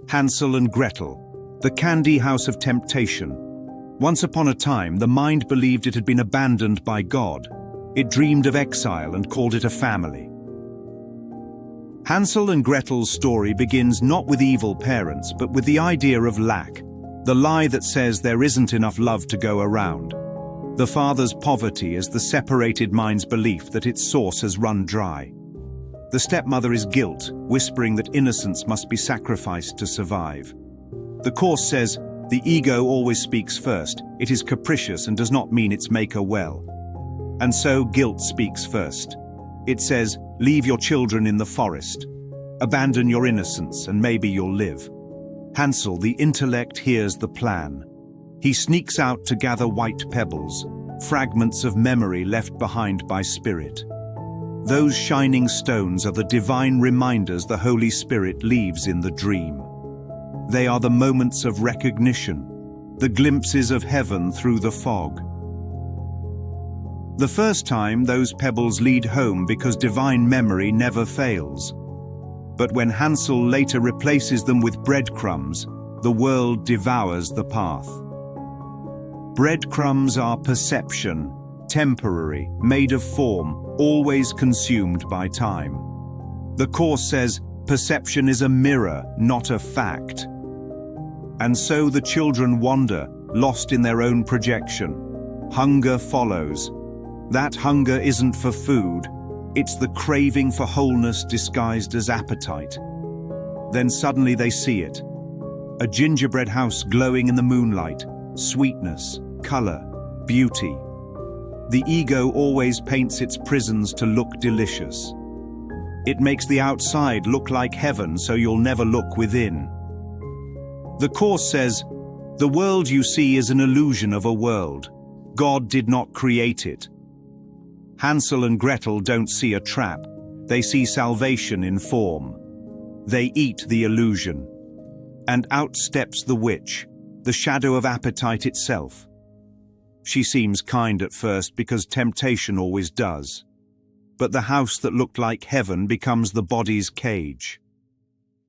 Hansel and Gretel, the candy house of temptation. Once upon a time, the mind believed it had been abandoned by God. It dreamed of exile and called it a family. Hansel and Gretel's story begins not with evil parents, but with the idea of lack, the lie that says there isn't enough love to go around. The father's poverty is the separated mind's belief that its source has run dry. The stepmother is guilt, whispering that innocence must be sacrificed to survive. The Course says, the ego always speaks first, it is capricious and does not mean its maker well. And so guilt speaks first. It says, leave your children in the forest. Abandon your innocence and maybe you'll live. Hansel, the intellect, hears the plan. He sneaks out to gather white pebbles, fragments of memory left behind by spirit. Those shining stones are the divine reminders the Holy Spirit leaves in the dream. They are the moments of recognition, the glimpses of heaven through the fog. The first time, those pebbles lead home because divine memory never fails. But when Hansel later replaces them with breadcrumbs, the world devours the path. Breadcrumbs are perception, temporary, made of form, always consumed by time. The Course says, perception is a mirror, not a fact. And so the children wander, lost in their own projection. Hunger follows. That hunger isn't for food, it's the craving for wholeness disguised as appetite. Then suddenly they see it. A gingerbread house glowing in the moonlight, sweetness, color, beauty. The ego always paints its prisons to look delicious. It makes the outside look like heaven so you'll never look within. The Course says, the world you see is an illusion of a world. God did not create it. Hansel and Gretel don't see a trap. They see salvation in form. They eat the illusion. And out steps the witch, the shadow of appetite itself. She seems kind at first because temptation always does. But the house that looked like heaven becomes the body's cage.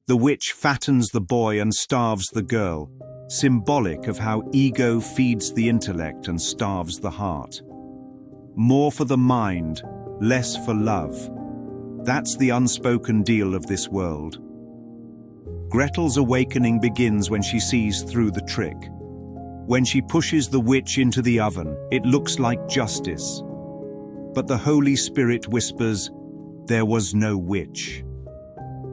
The witch fattens the boy and starves the girl, symbolic of how ego feeds the intellect and starves the heart. More for the mind, less for love. That's the unspoken deal of this world. Gretel's awakening begins when she sees through the trick. When she pushes the witch into the oven, it looks like justice. But the Holy Spirit whispers, there was no witch.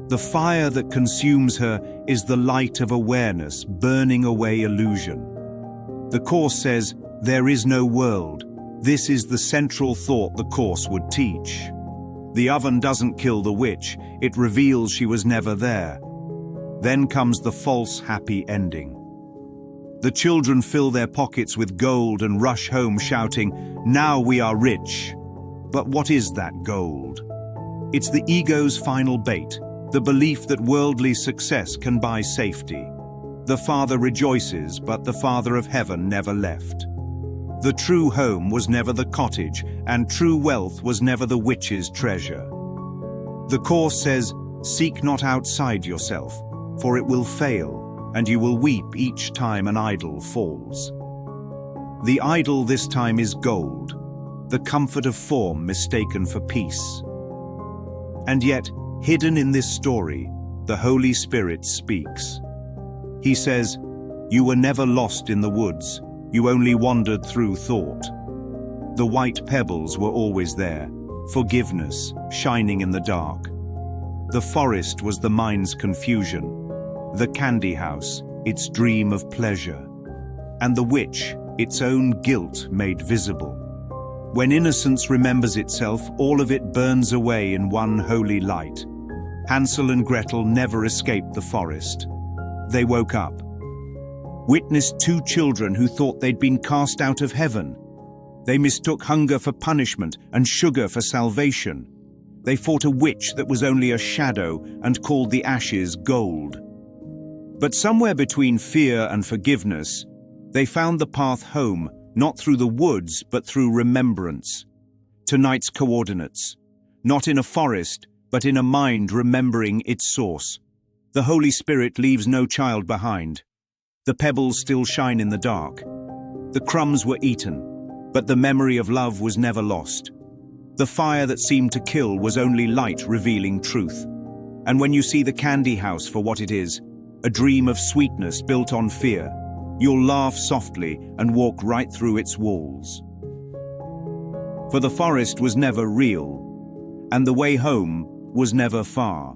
The fire that consumes her is the light of awareness burning away illusion. The Course says, there is no world. This is the central thought the Course would teach. The oven doesn't kill the witch, it reveals she was never there. Then comes the false happy ending. The children fill their pockets with gold and rush home shouting, now we are rich. But what is that gold? It's the ego's final bait, the belief that worldly success can buy safety. The Father rejoices, but the Father of heaven never left. The true home was never the cottage, and true wealth was never the witch's treasure. The Course says, seek not outside yourself, for it will fail, and you will weep each time an idol falls. The idol this time is gold, the comfort of form mistaken for peace. And yet, hidden in this story, the Holy Spirit speaks. He says, you were never lost in the woods, you only wandered through thought. The white pebbles were always there, forgiveness shining in the dark. The forest was the mind's confusion, the candy house, its dream of pleasure, and the witch, its own guilt made visible. When innocence remembers itself, all of it burns away in one holy light. Hansel and Gretel never escaped the forest. They woke up, witnessed two children who thought they'd been cast out of heaven. They mistook hunger for punishment and sugar for salvation. They fought a witch that was only a shadow and called the ashes gold. But somewhere between fear and forgiveness, they found the path home, not through the woods, but through remembrance. Tonight's coordinates, not in a forest, but in a mind remembering its source. The Holy Spirit leaves no child behind. The pebbles still shine in the dark. The crumbs were eaten, but the memory of love was never lost. The fire that seemed to kill was only light revealing truth. And when you see the candy house for what it is, a dream of sweetness built on fear, you'll laugh softly and walk right through its walls. For the forest was never real, and the way home was never far.